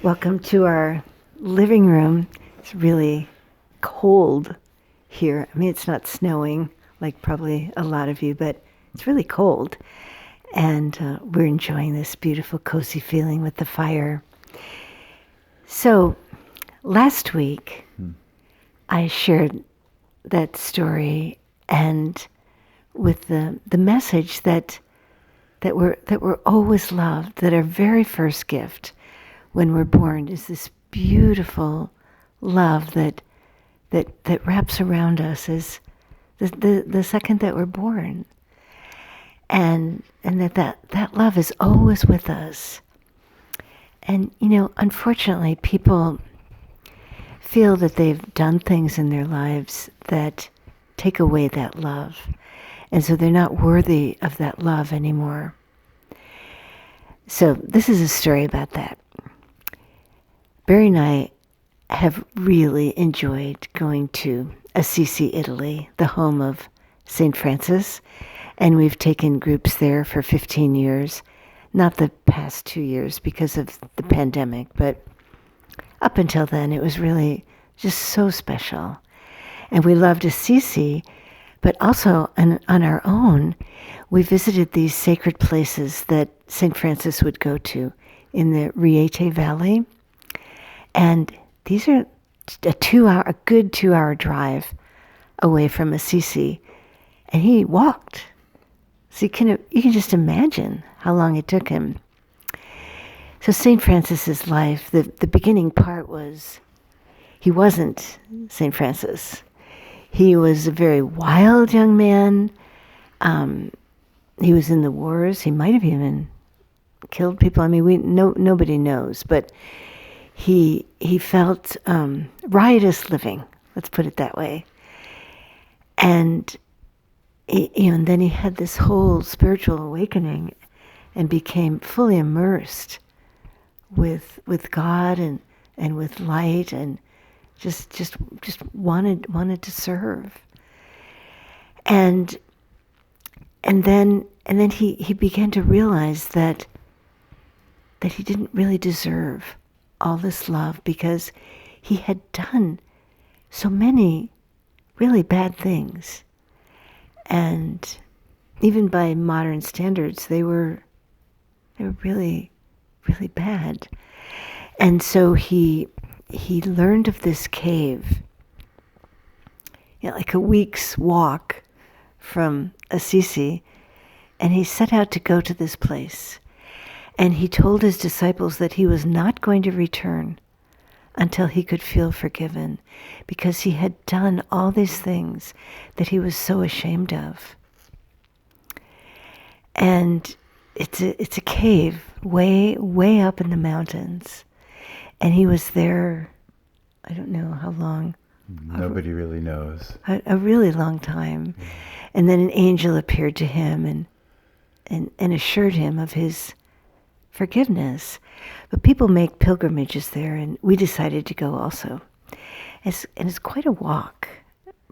Welcome to our living room. It's really cold here. I mean, it's not snowing like probably a lot of you, but it's really cold. And we're enjoying this beautiful, cozy feeling with the fire. So last week, I shared that story and with the message that we're always loved, that our very first gift when we're born is this beautiful love that wraps around us as the second that we're born, and that love is always with us. And unfortunately, people feel that they've done things in their lives that take away that love, and so they're not worthy of that love anymore. So this is a story about that. Barry and I have really enjoyed going to Assisi, Italy, the home of St. Francis, and we've taken groups there for 15 years, not the past 2 years because of the pandemic, but up until then it was really just so special. And we loved Assisi, but also on our own, we visited these sacred places that St. Francis would go to in the Riete Valley. And these are a good 2-hour drive away from Assisi. And he walked. So you can just imagine how long it took him. So St. Francis's life, the beginning part was, he wasn't St. Francis. He was a very wild young man. He was in the wars. He might have even killed people. I mean, nobody knows, but he felt riotous living. Let's put it that way. And and then he had this whole spiritual awakening, and became fully immersed with God and with light, and just wanted to serve. And then he began to realize that he didn't really deserve all this love, because he had done so many really bad things. And even by modern standards, they were really, really bad. And so he learned of this cave, like a week's walk from Assisi, and he set out to go to this place. And he told his disciples that he was not going to return until he could feel forgiven, because he had done all these things that he was so ashamed of. And it's a cave way up in the mountains. And he was there, I don't know how long. Nobody really knows. A really long time. Yeah. And then an angel appeared to him and assured him of his forgiveness. But people make pilgrimages there, and we decided to go also. It's quite a walk.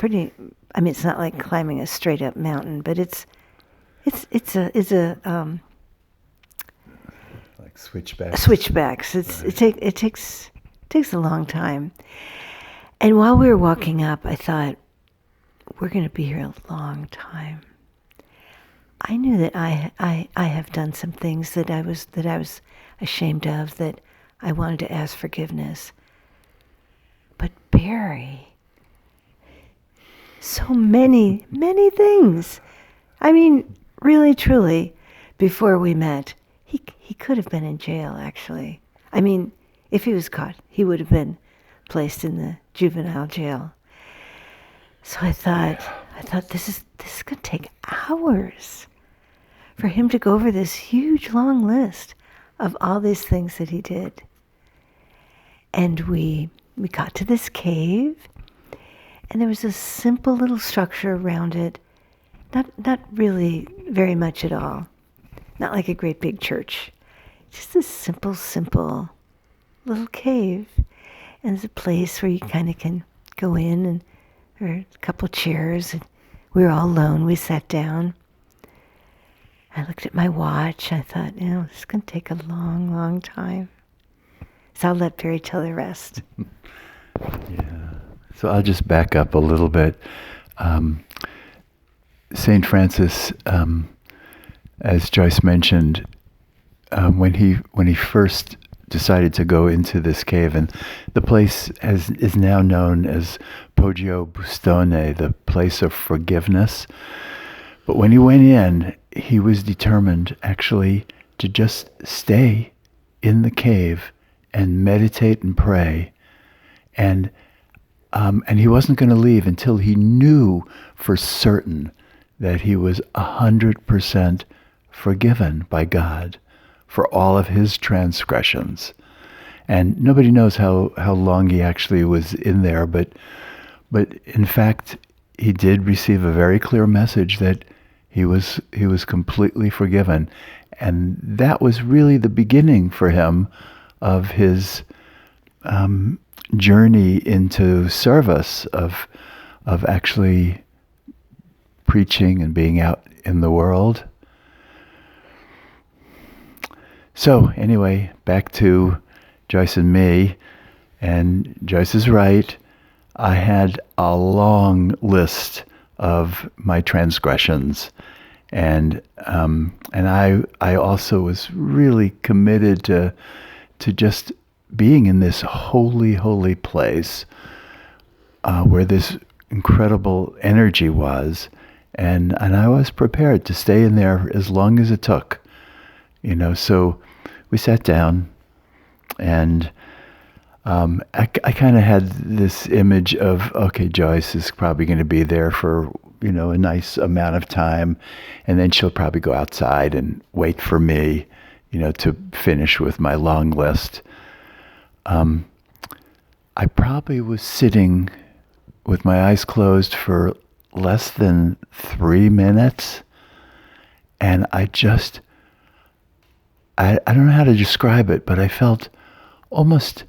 It's not like climbing a straight up mountain, but it's a like switchbacks. Switchbacks. It takes a long time. And while we were walking up, I thought, we're going to be here a long time. I knew that I have done some things that I was ashamed of, that I wanted to ask forgiveness. But Barry, so many things. I mean, really, truly, before we met, he could have been in jail, actually. I mean, if he was caught, he would have been placed in the juvenile jail. So I thought this is going to take hours for him to go over this huge, long list of all these things that he did. And we got to this cave, and there was a simple little structure around it, not really very much at all, not like a great big church, just this simple little cave. And there's a place where you kind of can go in, and there are a couple chairs, and we were all alone. We sat down. I looked at my watch. I thought, this is going to take a long, long time. So I'll let Barry tell the rest. Yeah. So I'll just back up a little bit. St. Francis, as Joyce mentioned, when he first decided to go into this cave, and the place is now known as Poggio Bustone, the place of forgiveness. But when he went in, he was determined actually to just stay in the cave and meditate and pray, and he wasn't going to leave until he knew for certain that he was 100% forgiven by God for all of his transgressions. And nobody knows how long he actually was in there, but in fact, he did receive a very clear message that he was completely forgiven. And that was really the beginning for him of his journey into service, of actually preaching and being out in the world. So anyway, back to Joyce and me, and Joyce is right. I had a long list of my transgressions, and I also was really committed to just being in this holy place where this incredible energy was, and I was prepared to stay in there as long as it took, So we sat down, and I kind of had this image of, okay, Joyce is probably going to be there for a nice amount of time, and then she'll probably go outside and wait for me, to finish with my long list. I probably was sitting with my eyes closed for less than 3 minutes, and I don't know how to describe it, but I felt almost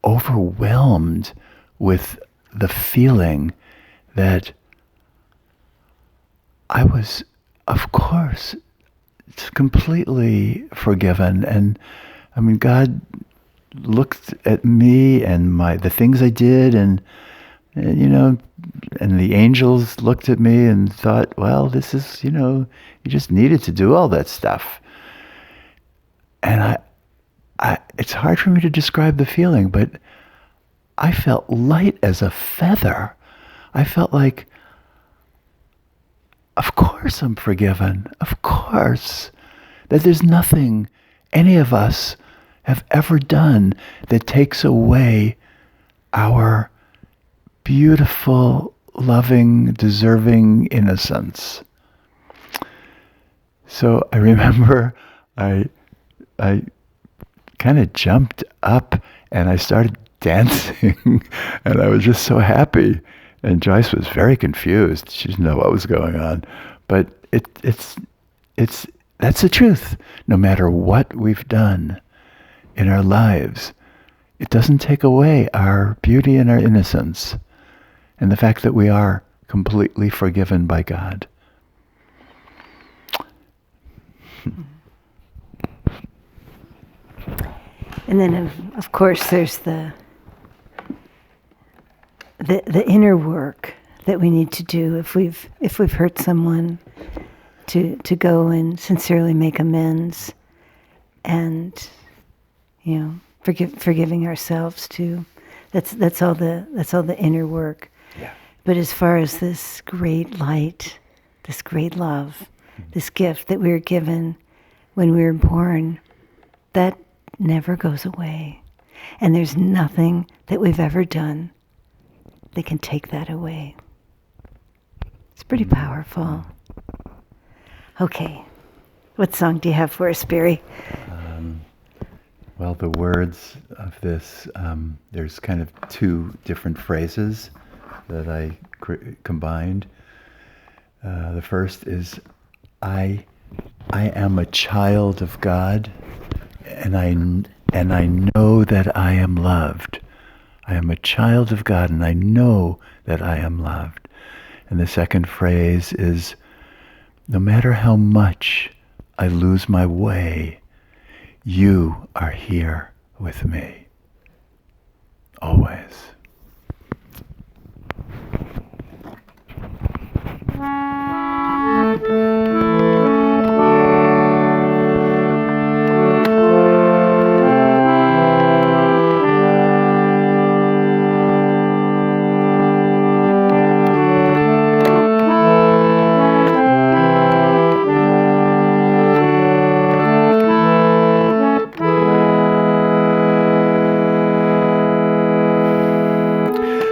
overwhelmed with the feeling that I was, of course, completely forgiven. And I mean, God looked at me and the things I did, and the angels looked at me and thought, well, this is, you just needed to do all that stuff. And it's hard for me to describe the feeling, but I felt light as a feather. I felt like, of course I'm forgiven. Of course. That there's nothing any of us have ever done that takes away our beautiful, loving, deserving innocence. So I remember I kind of jumped up and I started dancing and I was just so happy. And Joyce was very confused. She didn't know what was going on. But it's that's the truth. No matter what we've done in our lives, it doesn't take away our beauty and our innocence and the fact that we are completely forgiven by God. And then, of course, there's the inner work that we need to do if we've hurt someone, to go and sincerely make amends, and forgiving ourselves too. That's all the inner work. Yeah. But as far as this great light, this great love, this gift that we were given when we were born, that never goes away. And there's nothing that we've ever done that can take that away. It's pretty powerful. Okay. What song do you have for us, Barry? Well, the words of this, there's kind of 2 different phrases that I combined. The first is, I am a child of God, and I know that I am loved. I am a child of God, and I know that I am loved. And the second phrase is, no matter how much I lose my way, you are here with me. always.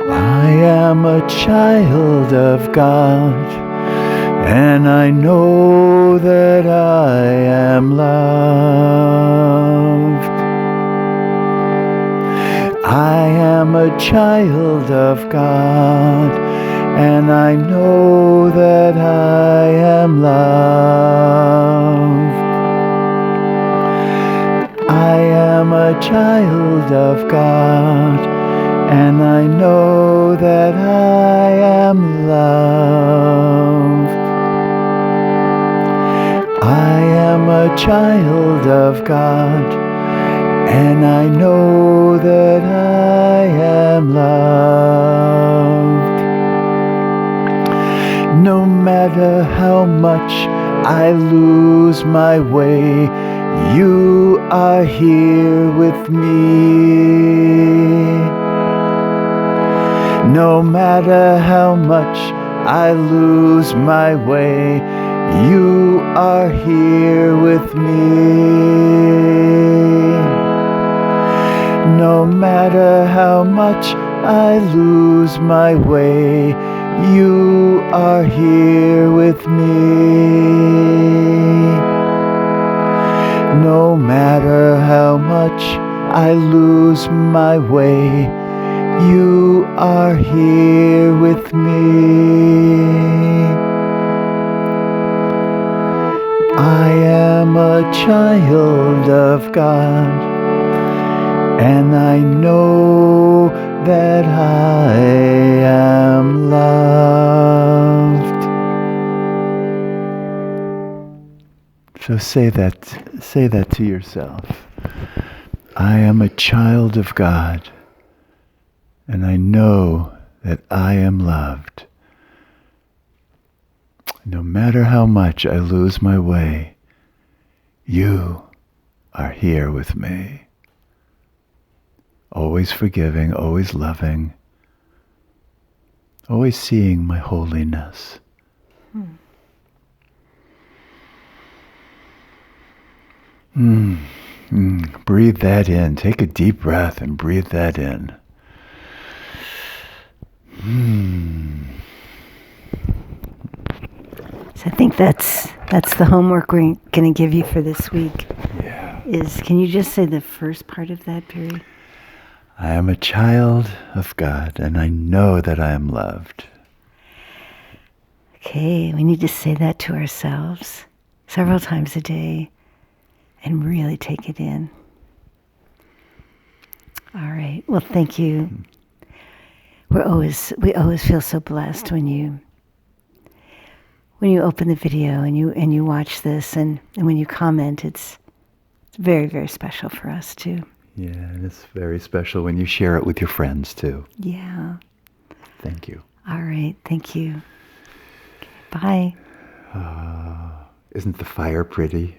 I am a child of God, and I know that I am loved. I am a child of God, and I know that I am loved. I am a child of God, and I know that I am loved. I am a child of God, and I know that I am loved. No matter how much I lose my way, you are here with me. No matter how much I lose my way, you are here with me. No matter how much I lose my way, you are here with me. No matter how much I lose my way, you are here with me. I am a child of God, and I know that I am loved. So say that to yourself. I am a child of God, and I know that I am loved. No matter how much I lose my way, you are here with me. Always forgiving, always loving, always seeing my holiness. Breathe that in. Take a deep breath and breathe that in. So I think that's the homework we're going to give you for this week. Yeah. Can you just say the first part of that, Barry? I am a child of God, and I know that I am loved. Okay, we need to say that to ourselves several times a day and really take it in. All right. Well, thank you. We always feel so blessed when you open the video and you watch this and when you comment. It's very, very special for us too. Yeah, and it's very special when you share it with your friends too. Yeah. Thank you. All right. Thank you. Okay, bye. Isn't the fire pretty?